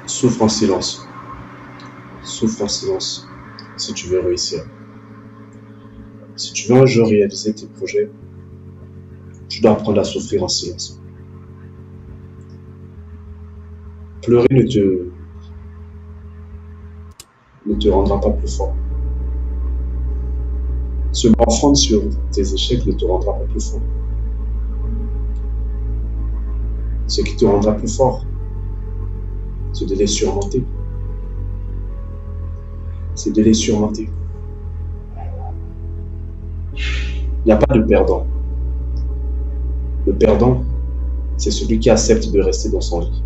Souffre en silence. Souffre en silence si tu veux réussir. Si tu veux un jour réaliser tes projets, tu dois apprendre à souffrir en silence. Pleurer ne te rendra pas plus fort. Se morfondre sur tes échecs ne te rendra pas plus fort. Ce qui te rendra plus fort, c'est de les surmonter. C'est de les surmonter. Il n'y a pas de perdant. Le perdant, c'est celui qui accepte de rester dans son lit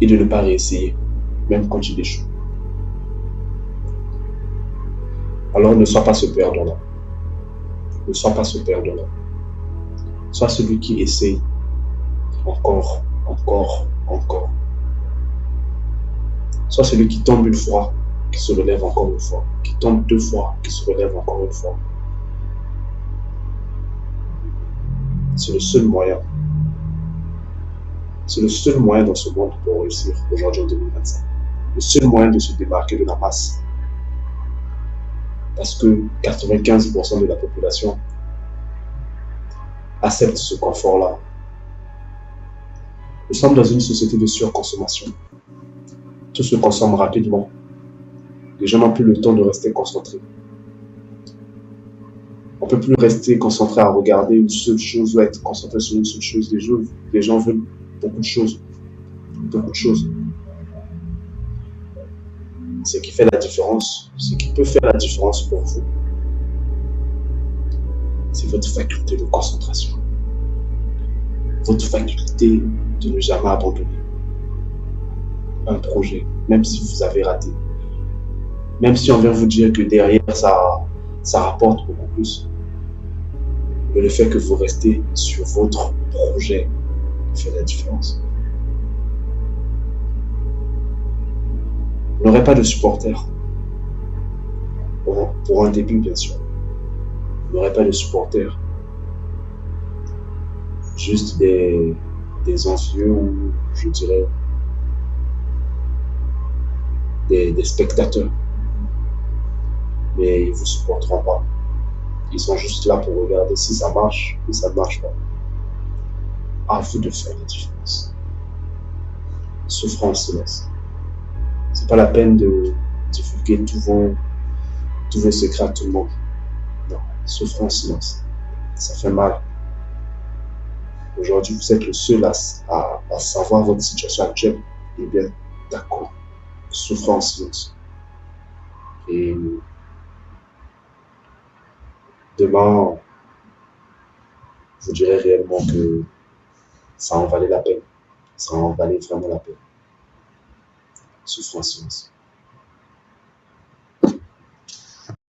et de ne pas réessayer, même quand il échoue. Alors ne sois pas ce perdant-là. Ne sois pas ce perdant-là. Sois celui qui essaye encore, encore, encore. Sois celui qui tombe une fois, qui se relève encore une fois, qui tombe deux fois, qui se relève encore une fois. C'est le seul moyen. C'est le seul moyen dans ce monde pour réussir aujourd'hui en 2025. Le seul moyen de se démarquer de la masse. Parce que 95% de la population accepte ce confort-là. Nous sommes dans une société de surconsommation. Tout se consomme rapidement. Les gens n'ont plus le temps de rester concentrés. On ne peut plus rester concentré à regarder une seule chose ou être concentré sur une seule chose. Les gens veulent beaucoup de choses. Beaucoup de choses. Ce qui fait la différence, ce qui peut faire la différence pour vous, c'est votre faculté de concentration. Votre faculté de ne jamais abandonner un projet, même si vous avez raté. Même si on vient vous dire que derrière, ça rapporte beaucoup plus. Mais le fait que vous restez sur votre projet fait la différence. Vous n'aurez pas de supporters. Pour un début, bien sûr. Vous n'aurez pas de supporters. Juste des envieux ou, je dirais, des spectateurs. Mais ils ne vous supporteront pas. Ils sont juste là pour regarder si ça marche ou ça ne marche pas. À vous de faire la différence. Souffrez en silence. C'est pas la peine de divulguer tous vos secrets à tout le monde. Non, souffrez en silence. Ça fait mal. Aujourd'hui, vous êtes le seul à savoir votre situation actuelle. Eh bien, d'accord. Souffrez en silence. Et demain, je vous dirai réellement que ça en valait la peine. Ça en valait vraiment la peine. Souffrez en silence.